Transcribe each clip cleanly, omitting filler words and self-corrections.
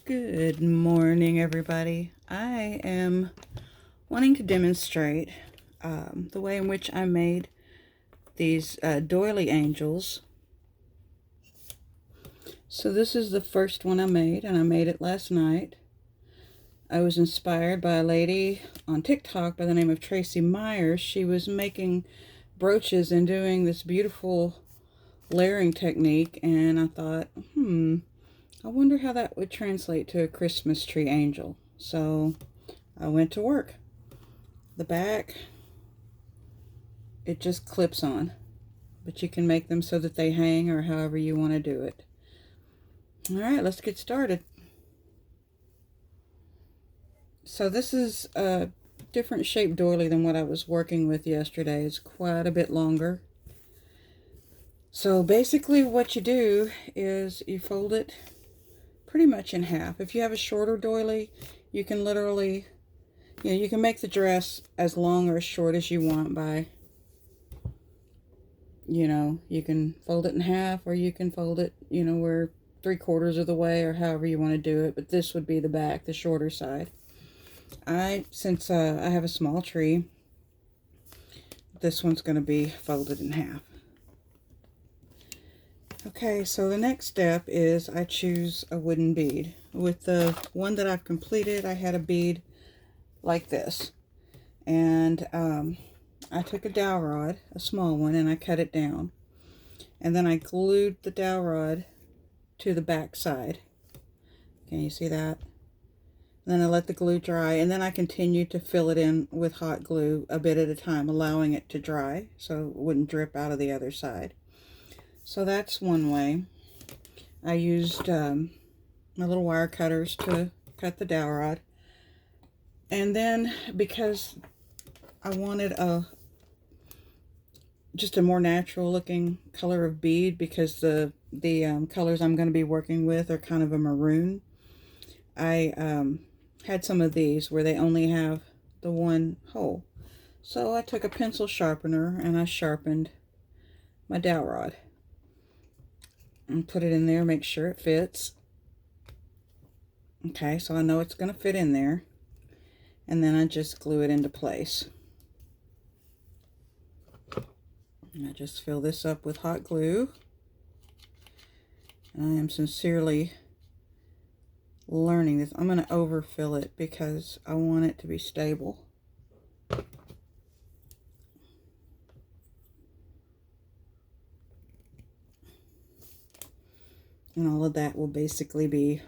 Good morning, everybody. I am wanting to demonstrate the way in which I made these Doily Angels. So this is the first one I made, and I made it last night. I was inspired by a lady on TikTok by the name of Tracy Myers. She was making brooches and doing this beautiful layering technique, and I thought, I wonder how that would translate to a Christmas tree angel. So I went to work. The back, it just clips on, but you can make them so that they hang or however you want to do it. All right, let's get started. So this is a different shaped doily than what I was working with yesterday. It's quite a bit longer. So basically what you do is you fold it pretty much in half. If you have a shorter doily, you can literally, you can make the dress as long or as short as you want by, you can fold it in half, or you can fold it, where 3/4 of the way, or however you want to do it. But this would be the back, the shorter side. Since I have a small tree, this one's going to be folded in half. Okay, so the next step is I choose a wooden bead. With the one that I've completed, I had a bead like this. And I took a dowel rod, a small one, and I cut it down. And then I glued the dowel rod to the back side. Can you see that? And then I let the glue dry, and then I continued to fill it in with hot glue a bit at a time, allowing it to dry so it wouldn't drip out of the other side. So that's one way. I used my little wire cutters to cut the dowel rod. And then, because I wanted just a more natural looking color of bead, because the colors I'm going to be working with are kind of a maroon, I had some of these where they only have the one hole. So I took a pencil sharpener and I sharpened my dowel rod and put it in there, make sure it fits. Okay, so I know it's going to fit in there, and then I just glue it into place. And I just fill this up with hot glue. I am sincerely learning this. I'm going to overfill it because I want it to be stable. And all of that will basically be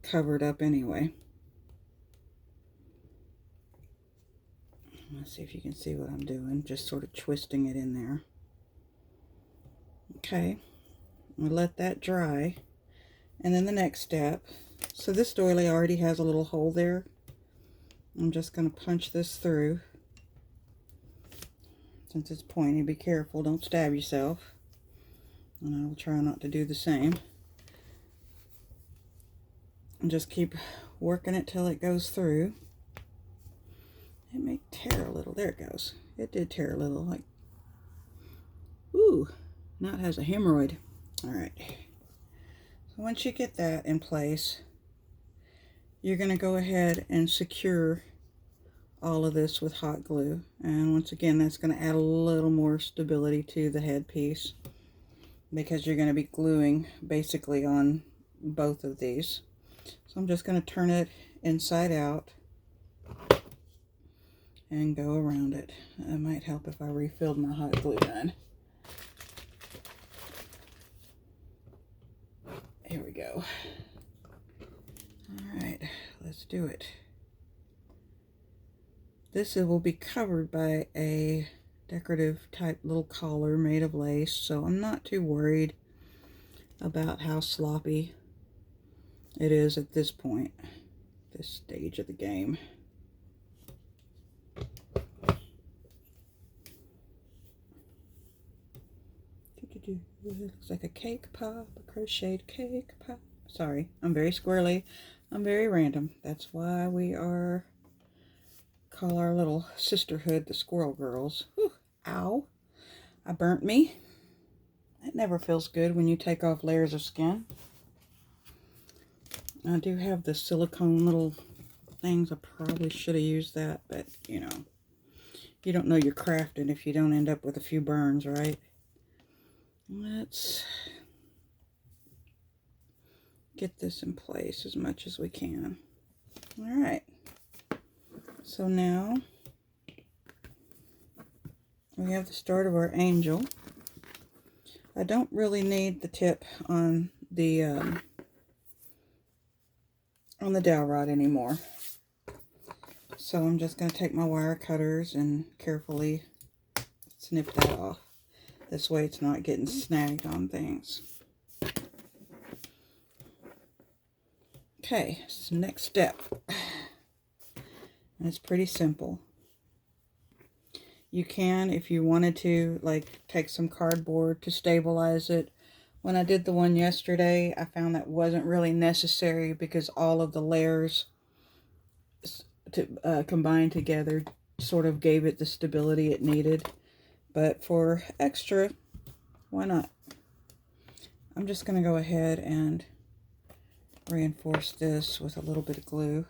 covered up anyway. Let's see if you can see what I'm doing. Just sort of twisting it in there. Okay. I'll let that dry. And then the next step. So this doily already has a little hole there. I'm just going to punch this through. Since it's pointy, be careful. Don't stab yourself. And I will try not to do the same. And just keep working it till it goes through. It may tear a little. There it goes. It did tear a little. Like, ooh, now it has a hemorrhoid. All right. So once you get that in place, you're going to go ahead and secure all of this with hot glue. And once again, that's going to add a little more stability to the headpiece, because you're going to be gluing basically on both of these. So I'm just going to turn it inside out and go around it. It might help if I refilled my hot glue gun. Here we go. All right, let's do it. This will be covered by a decorative type little collar made of lace, so I'm not too worried about how sloppy it is at this point, this stage of the game. It looks like a cake pop, a crocheted cake pop. Sorry, I'm very squirrely. I'm very random. That's why we call our little sisterhood the Squirrel Girls. Whew, ow. I burnt me. It never feels good when you take off layers of skin. I do have the silicone little things. I probably should have used that, but you know, you don't know you're crafting if you don't end up with a few burns, right? Let's get this in place as much as we can. All right. So now we have the start of our angel. I don't really need the tip on the dowel rod anymore. So I'm just going to take my wire cutters and carefully snip that off. This way it's not getting snagged on things. Okay, so next step. And it's pretty simple. You can, if you wanted to, like take some cardboard to stabilize it. When I did the one yesterday, I found that wasn't really necessary because all of the layers combined together sort of gave it the stability it needed. But for extra, why not? I'm just going to go ahead and reinforce this with a little bit of glue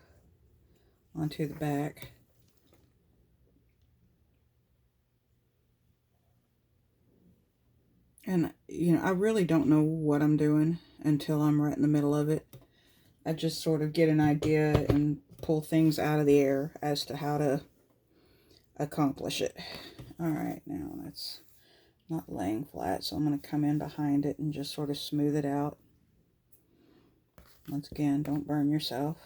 onto the back. And, you know, I really don't know what I'm doing until I'm right in the middle of it. I just sort of get an idea and pull things out of the air as to how to accomplish it. Alright, now that's not laying flat, so I'm going to come in behind it and just sort of smooth it out. Once again, don't burn yourself.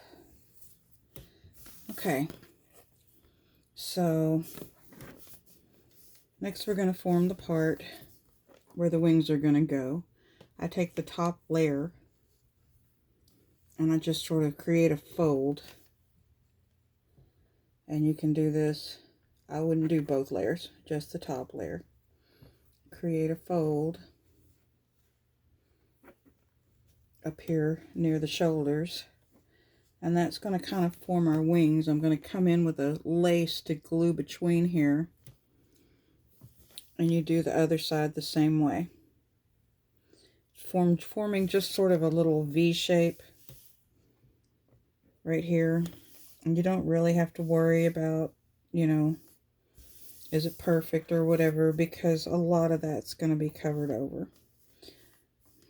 Okay, so next we're going to form the part where the wings are going to go. I take the top layer and I just sort of create a fold. And you can do this, I wouldn't do both layers, just the top layer. Create a fold up here near the shoulders. And that's going to kind of form our wings. I'm going to come in with a lace to glue between here. And you do the other side the same way. Forming just sort of a little V shape right here. And you don't really have to worry about, you know, is it perfect or whatever, because a lot of that's going to be covered over.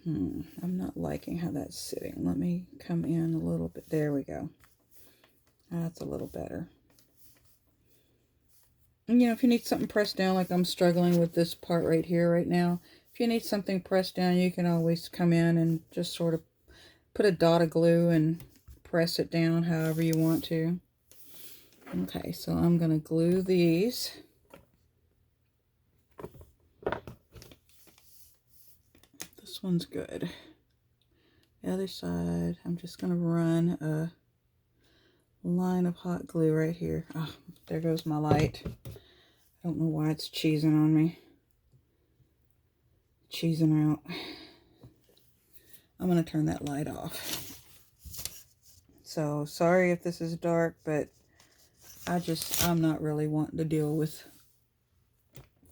I'm not liking how that's sitting. Let me come in a little bit. There we go. That's a little better. And, you know, if you need something pressed down, like I'm struggling with this part right here right now, if you need something pressed down, you can always come in and just sort of put a dot of glue and press it down however you want to. Okay, so I'm going to glue these. This one's good. The other side, I'm just going to run a line of hot glue right here. Oh, there goes my light. I don't know why it's cheesing on me. Cheesing out. I'm going to turn that light off. So, sorry if this is dark, but I'm not really wanting to deal with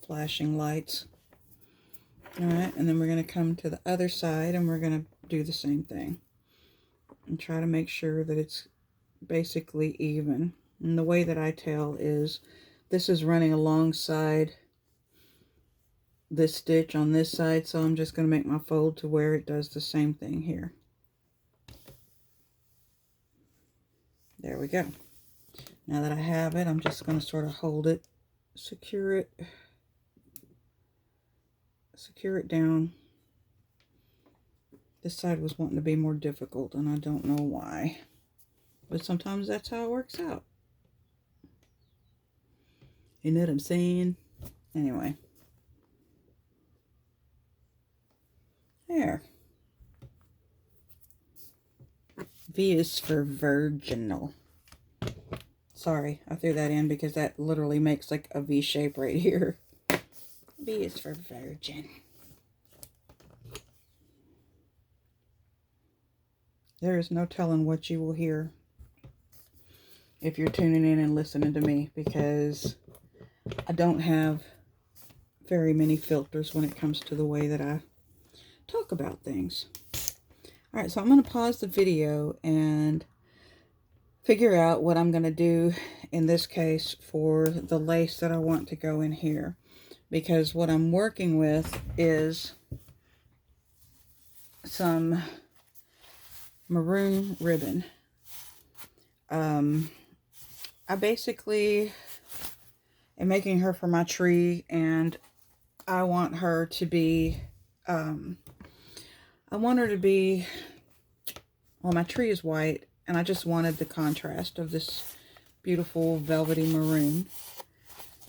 flashing lights. Alright, and then we're going to come to the other side and we're going to do the same thing. And try to make sure that it's basically even. And the way that I tell is this is running alongside this stitch on this side, so I'm just going to make my fold to where it does the same thing here. There we go. Now that I have it, I'm just going to sort of hold it, secure it down. This side was wanting to be more difficult, and I don't know why. But sometimes that's how it works out. You know what I'm saying? Anyway. There. V is for virginal. Sorry, I threw that in because that literally makes like a V shape right here. V is for virgin. There is no telling what you will hear if you're tuning in and listening to me, because I don't have very many filters when it comes to the way that I talk about things. All right, so I'm going to pause the video and figure out what I'm going to do in this case for the lace that I want to go in here. Because what I'm working with is some maroon ribbon. I basically am making her for my tree, and I want her to be, well, my tree is white, and I just wanted the contrast of this beautiful velvety maroon.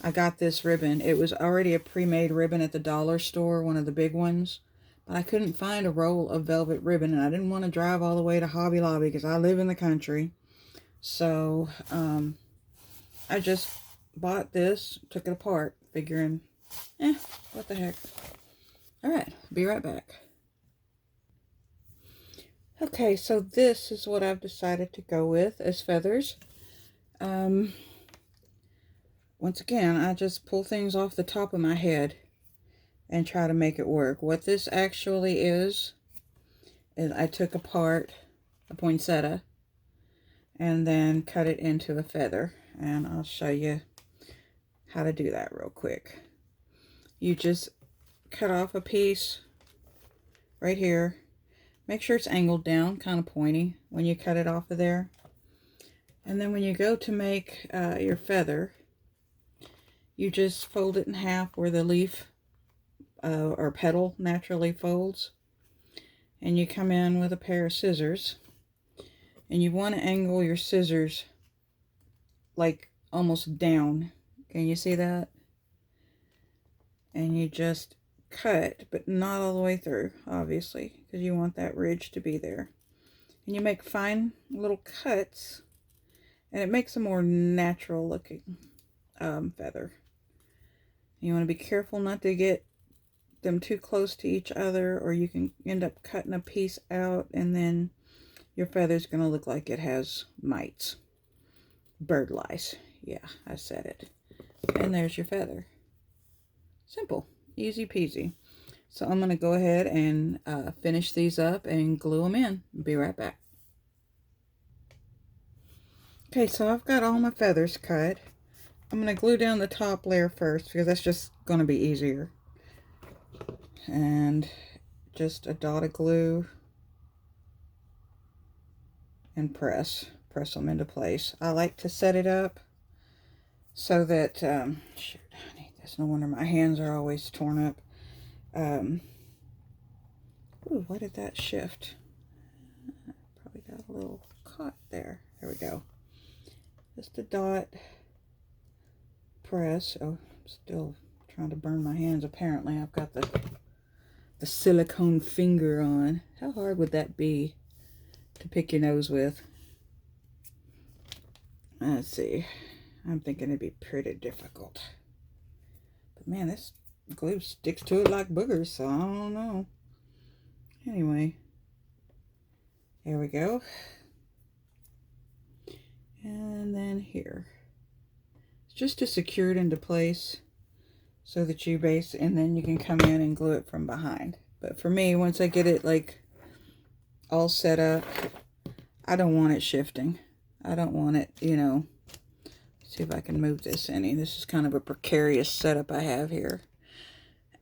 I got this ribbon. It was already a pre-made ribbon at the dollar store, one of the big ones. But I couldn't find a roll of velvet ribbon, and I didn't want to drive all the way to Hobby Lobby because I live in the country. So, I just bought this, took it apart, figuring, what the heck. Alright, be right back. Okay, so this is what I've decided to go with as feathers. Once again, I just pull things off the top of my head and try to make it work. What this actually is I took apart a poinsettia and then cut it into a feather. And I'll show you how to do that real quick. You just cut off a piece right here. Make sure it's angled down, kind of pointy when you cut it off of there. And then when you go to make your feather, you just fold it in half where the leaf or petal naturally folds. And you come in with a pair of scissors. And you want to angle your scissors like almost down. Can you see that? And you just cut, but not all the way through, obviously, because you want that ridge to be there. And you make fine little cuts, and it makes a more natural looking feather. You want to be careful not to get them too close to each other, or you can end up cutting a piece out, and then your feather's going to look like it has mites. Bird lice. Yeah, I said it. And there's your feather. Simple. Easy peasy. So I'm going to go ahead and finish these up and glue them in. Be right back. Okay, so I've got all my feathers cut. I'm going to glue down the top layer first because that's just going to be easier. And just a dot of glue and press them into place. I like to set it up so that, shoot, I need this. No wonder my hands are always torn up. Ooh, why did that shift? Probably got a little caught there. There we go. Just a dot, press. Oh, I'm still trying to burn my hands. Apparently, I've got the silicone finger on. How hard would that be to pick your nose with? Let's see. I'm thinking it'd be pretty difficult. But man, this glue sticks to it like boogers, so I don't know. Anyway, there we go. And then here. Just to secure it into place so that you base, and then you can come in and glue it from behind. But for me, once I get it like all set up, I don't want it shifting. I don't want it, you know. See if I can move this any. This is kind of a precarious setup I have here.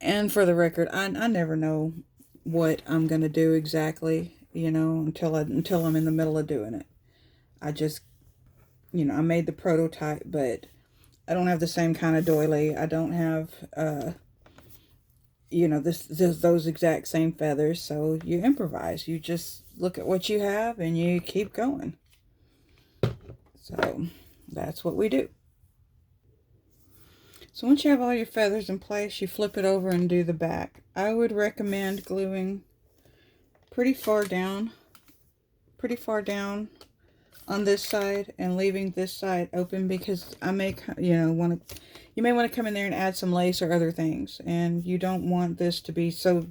And for the record, I never know what I'm going to do exactly, you know, until I'm in the middle of doing it. I just, you know, I made the prototype, but I don't have the same kind of doily. I don't have, you know, those exact same feathers. So you improvise. You just look at what you have and you keep going. So that's what we do. So once you have all your feathers in place, you flip it over and do the back. I would recommend gluing pretty far down on this side and leaving this side open, because I may, you know, you may want to come in there and add some lace or other things, and you don't want this to be so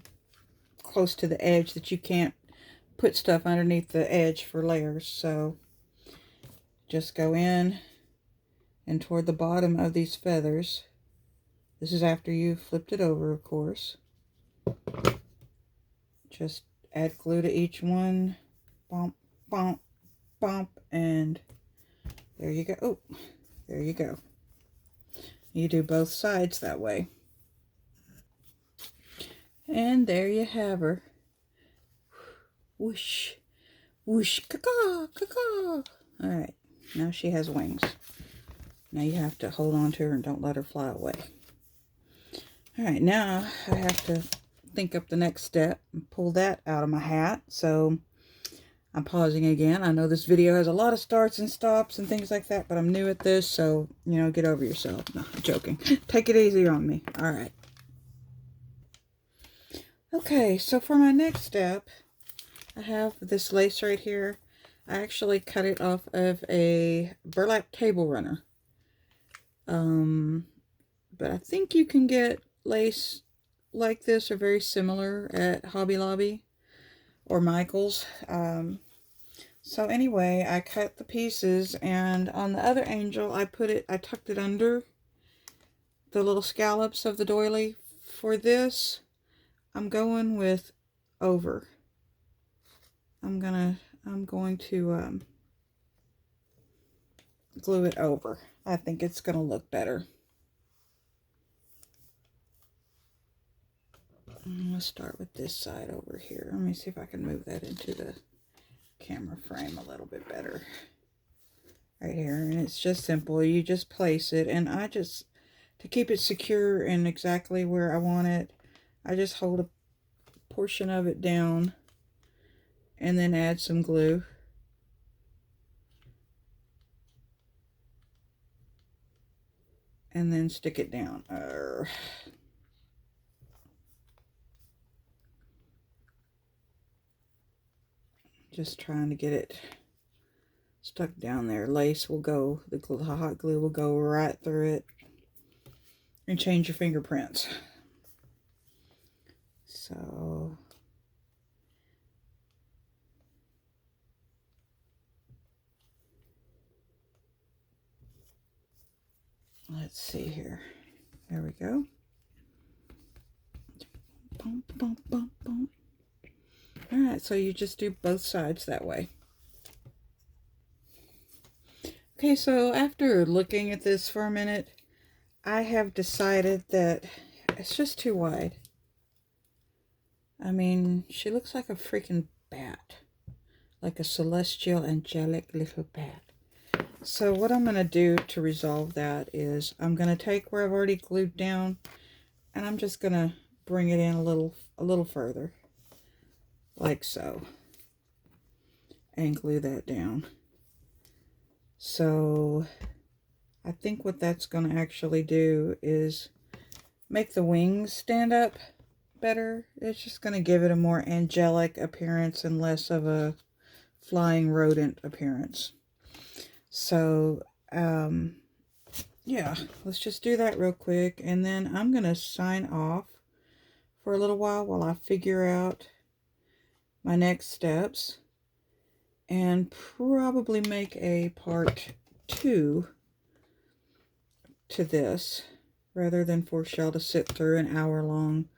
close to the edge that you can't put stuff underneath the edge for layers. So just go in and toward the bottom of these feathers. This is after you've flipped it over, of course. Just add glue to each one. Bump, bump, bump, and there you go. Oh, there you go. You do both sides that way. And there you have her. Whoosh, whoosh, caw, caw. Alright, now she has wings. Now you have to hold on to her and don't let her fly away. Alright, now I have to think up the next step and pull that out of my hat. So I'm pausing again. I know this video has a lot of starts and stops and things like that, but I'm new at this, so, you know, get over yourself. No, I'm joking. Take it easy on me. Alright. Okay, so for my next step, I have this lace right here. I actually cut it off of a burlap table runner. But I think you can get lace like this or very similar at Hobby Lobby or Michael's. So anyway, I cut the pieces, and on the other angel, I tucked it under the little scallops of the doily. For this, I'm going with over. I'm going to glue it over. I think it's going to look better. Let's start with this side over here. Let me see if I can move that into the camera frame a little bit better. Right here. And it's just simple. You just place it. And to keep it secure and exactly where I want it, I just hold a portion of it down and then add some glue. And then stick it down. Just trying to get it stuck down there. Lace will go, the hot glue will go right through it and change your fingerprints. So let's see here. There we go. Bump, bump, bump, bump. Alright, so you just do both sides that way. Okay, so after looking at this for a minute, I have decided that it's just too wide. I mean, she looks like a freaking bat. Like a celestial, angelic little bat. So what I'm going to do to resolve that is I'm going to take where I've already glued down, and I'm just going to bring it in a little further. Like so. And glue that down. So I think what that's going to actually do is make the wings stand up better. It's just going to give it a more angelic appearance and less of a flying rodent appearance. So yeah, let's just do that real quick, and then I'm going to sign off for a little while I figure out my next steps, and probably make a part 2 to this, rather than force y'all to sit through an hour-long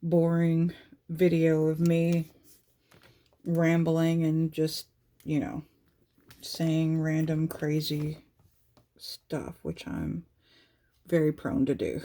boring video of me rambling and just, you know, saying random crazy stuff, which I'm very prone to do.